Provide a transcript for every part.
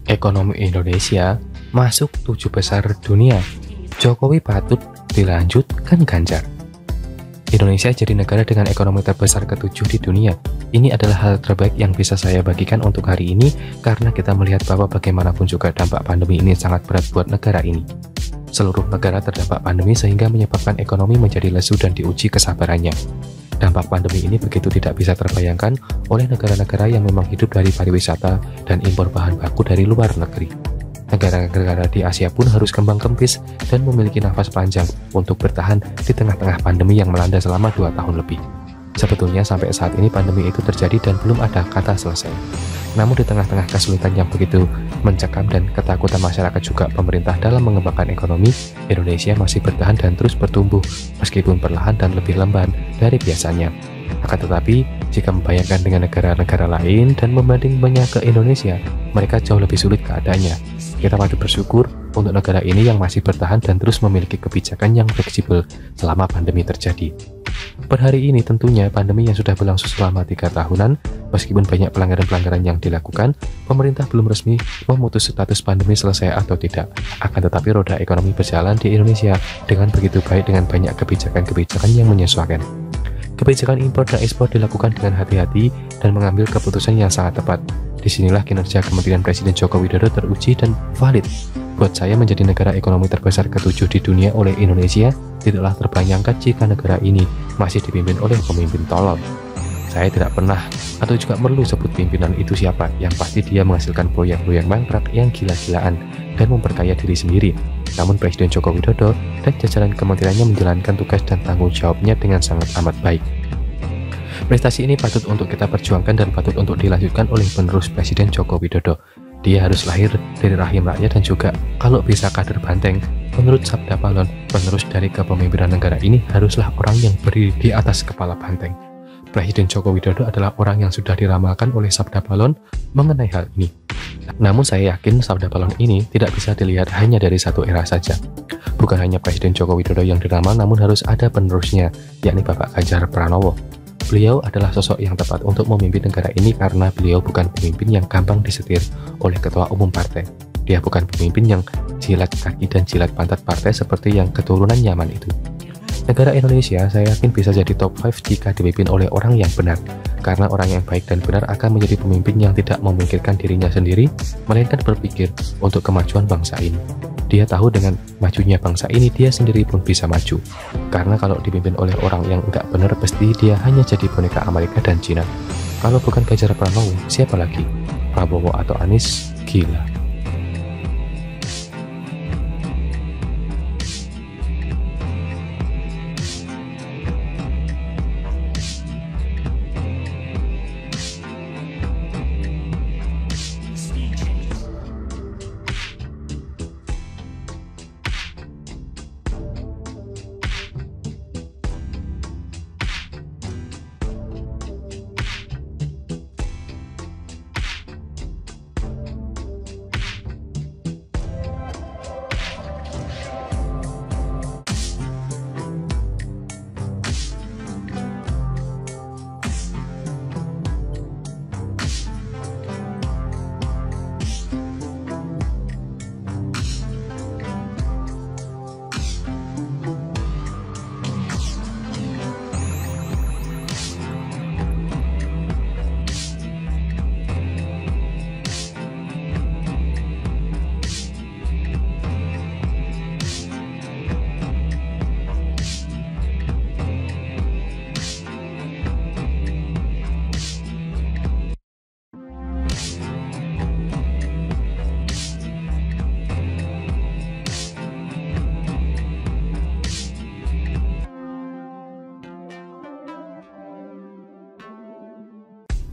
Ekonomi Indonesia masuk 7 besar dunia. Jokowi patut dilanjutkan Ganjar. Indonesia jadi negara dengan ekonomi terbesar ke-7 di dunia. Ini adalah hal terbaik yang bisa saya bagikan untuk hari ini karena kita melihat bahwa bagaimanapun juga dampak pandemi ini sangat berat buat negara ini. Seluruh negara terdampak pandemi sehingga menyebabkan ekonomi menjadi lesu dan diuji kesabarannya. Dampak pandemi ini begitu tidak bisa terbayangkan oleh negara-negara yang memang hidup dari pariwisata dan impor bahan baku dari luar negeri. Negara-negara di Asia pun harus kembang kempis dan memiliki nafas panjang untuk bertahan di tengah-tengah pandemi yang melanda selama 2 tahun lebih. Sebetulnya sampai saat ini pandemi itu terjadi dan belum ada kata selesai. Namun di tengah-tengah kesulitan yang begitu mencekam dan ketakutan masyarakat juga pemerintah dalam mengembangkan ekonomi, Indonesia masih bertahan dan terus bertumbuh meskipun perlahan dan lebih lamban dari biasanya. Akan tetapi, jika membayangkan dengan negara-negara lain dan membandingkannya ke Indonesia, mereka jauh lebih sulit keadaannya. Kita patut bersyukur untuk negara ini yang masih bertahan dan terus memiliki kebijakan yang fleksibel selama pandemi terjadi. Per hari ini tentunya pandemi yang sudah berlangsung selama 3 tahunan, meskipun banyak pelanggaran-pelanggaran yang dilakukan, pemerintah belum resmi memutus status pandemi selesai atau tidak. Akan tetapi roda ekonomi berjalan di Indonesia dengan begitu baik dengan banyak kebijakan-kebijakan yang menyesuaikan. Kebijakan impor dan ekspor dilakukan dengan hati-hati dan mengambil keputusan yang sangat tepat. Disinilah kinerja Kementerian Presiden Joko Widodo teruji dan valid. Buat saya menjadi negara ekonomi terbesar ke-7 di dunia oleh Indonesia tidaklah terbayangkan jika negara ini masih dipimpin oleh pemimpin tolol. Saya tidak pernah atau juga perlu sebut pimpinan itu siapa, yang pasti dia menghasilkan proyek-proyek mangkrak yang gila-gilaan dan memperkaya diri sendiri. Namun Presiden Joko Widodo dan jajaran kementeriannya menjalankan tugas dan tanggung jawabnya dengan sangat amat baik. Prestasi ini patut untuk kita perjuangkan dan patut untuk dilanjutkan oleh penerus Presiden Joko Widodo. Dia harus lahir dari rahim rakyat dan juga kalau bisa kader banteng. Menurut Sabda Palon, penerus dari kepemimpinan negara ini haruslah orang yang berdiri di atas kepala banteng. Presiden Joko Widodo adalah orang yang sudah diramalkan oleh Sabda Palon mengenai hal ini. Namun saya yakin Sabda Palon ini tidak bisa dilihat hanya dari satu era saja. Bukan hanya Presiden Joko Widodo yang diramal, namun harus ada penerusnya, yakni Bapak Ganjar Pranowo. Beliau adalah sosok yang tepat untuk memimpin negara ini karena beliau bukan pemimpin yang gampang disetir oleh ketua umum partai. Dia bukan pemimpin yang jilat kaki dan jilat pantat partai seperti yang keturunan Yaman itu. Negara Indonesia saya yakin bisa jadi top 5 jika dipimpin oleh orang yang benar. Karena orang yang baik dan benar akan menjadi pemimpin yang tidak memikirkan dirinya sendiri, melainkan berpikir untuk kemajuan bangsa ini. Dia tahu dengan majunya bangsa ini dia sendiri pun bisa maju. Karena kalau dipimpin oleh orang yang enggak benar, pasti dia hanya jadi boneka Amerika dan Cina. Kalau bukan Ganjar Pranowo, siapa lagi? Prabowo atau Anies? Gila.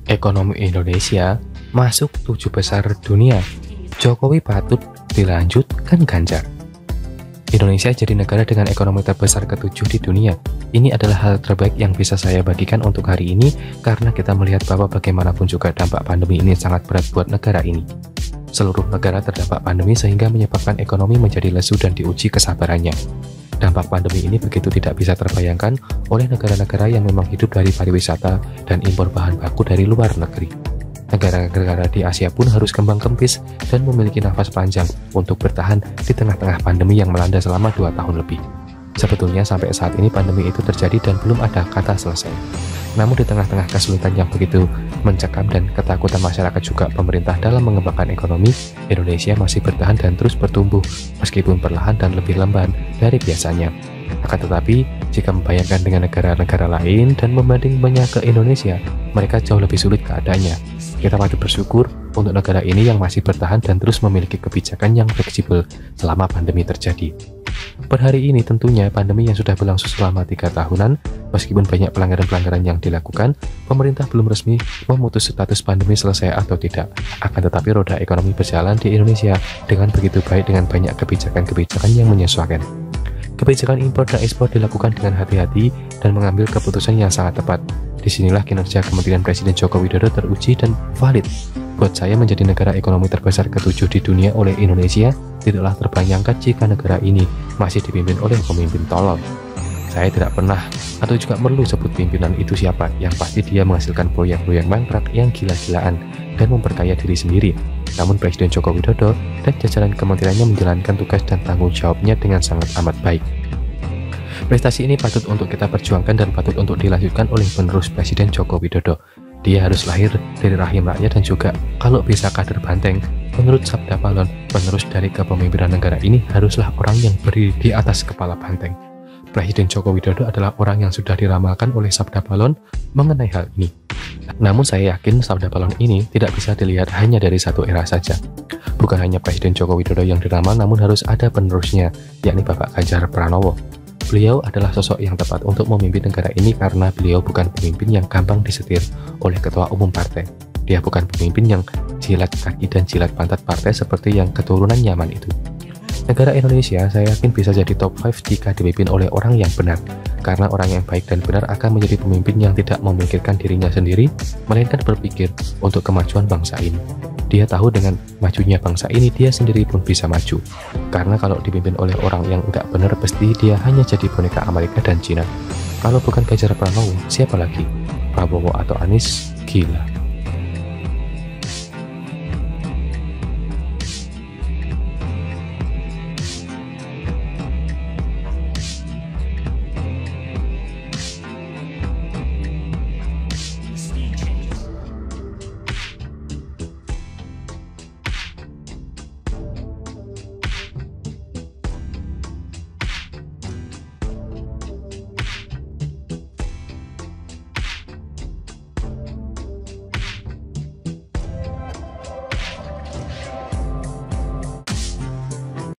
Ekonomi Indonesia masuk 7 besar dunia. Jokowi patut dilanjutkan Ganjar. Indonesia jadi negara dengan ekonomi terbesar ke-7 di dunia. Ini adalah hal terbaik yang bisa saya bagikan untuk hari ini karena kita melihat bahwa bagaimanapun juga dampak pandemi ini sangat berat buat negara ini. Seluruh negara terdampak pandemi sehingga menyebabkan ekonomi menjadi lesu dan diuji kesabarannya. Dampak pandemi ini begitu tidak bisa terbayangkan oleh negara-negara yang memang hidup dari pariwisata dan impor bahan baku dari luar negeri. Negara-negara di Asia pun harus kembang kempis dan memiliki nafas panjang untuk bertahan di tengah-tengah pandemi yang melanda selama 2 tahun lebih. Sebetulnya sampai saat ini pandemi itu terjadi dan belum ada kata selesai. Namun di tengah-tengah kesulitan yang begitu mencekam dan ketakutan masyarakat juga pemerintah dalam mengembangkan ekonomi, Indonesia masih bertahan dan terus bertumbuh meskipun perlahan dan lebih lamban dari biasanya. Akan tetapi, jika membayangkan dengan negara-negara lain dan membandingkannya ke Indonesia, mereka jauh lebih sulit keadaannya. Kita patut bersyukur untuk negara ini yang masih bertahan dan terus memiliki kebijakan yang fleksibel selama pandemi terjadi. Per hari ini tentunya pandemi yang sudah berlangsung selama 3 tahunan, meskipun banyak pelanggaran-pelanggaran yang dilakukan, pemerintah belum resmi memutus status pandemi selesai atau tidak. Akan tetapi roda ekonomi berjalan di Indonesia dengan begitu baik dengan banyak kebijakan-kebijakan yang menyesuaikan. Kebijakan impor dan ekspor dilakukan dengan hati-hati dan mengambil keputusan yang sangat tepat. Disinilah kinerja Kementerian Presiden Joko Widodo teruji dan valid. Buat saya menjadi negara ekonomi terbesar ke-7 di dunia oleh Indonesia tidaklah terbayangkan jika negara ini masih dipimpin oleh pemimpin tolol. Saya tidak pernah atau juga perlu sebut pimpinan itu siapa, yang pasti dia menghasilkan proyek-proyek mangkrak yang gila-gilaan dan memperkaya diri sendiri. Namun Presiden Joko Widodo dan jajaran kementeriannya menjalankan tugas dan tanggung jawabnya dengan sangat amat baik. Prestasi ini patut untuk kita perjuangkan dan patut untuk dilanjutkan oleh penerus Presiden Joko Widodo. Dia harus lahir dari rahim rakyat dan juga kalau bisa kader banteng. Menurut Sabda Palon, penerus dari kepemimpinan negara ini haruslah orang yang berdiri di atas kepala banteng. Presiden Joko Widodo adalah orang yang sudah diramalkan oleh Sabda Palon mengenai hal ini. Namun saya yakin Sabda Palon ini tidak bisa dilihat hanya dari satu era saja. Bukan hanya Presiden Joko Widodo yang diramal, namun harus ada penerusnya, yakni Bapak Ganjar Pranowo. Beliau adalah sosok yang tepat untuk memimpin negara ini karena beliau bukan pemimpin yang gampang disetir oleh ketua umum partai. Dia bukan pemimpin yang jilat kaki dan jilat pantat partai seperti yang keturunan nyaman itu. Negara Indonesia saya yakin bisa jadi top 5 jika dipimpin oleh orang yang benar. Karena orang yang baik dan benar akan menjadi pemimpin yang tidak memikirkan dirinya sendiri, melainkan berpikir untuk kemajuan bangsa ini. Dia tahu dengan majunya bangsa ini dia sendiri pun bisa maju. Karena kalau dipimpin oleh orang yang enggak benar, pasti dia hanya jadi boneka Amerika dan Cina. Kalau bukan Ganjar Pranowo, siapa lagi? Prabowo atau Anies? Gila.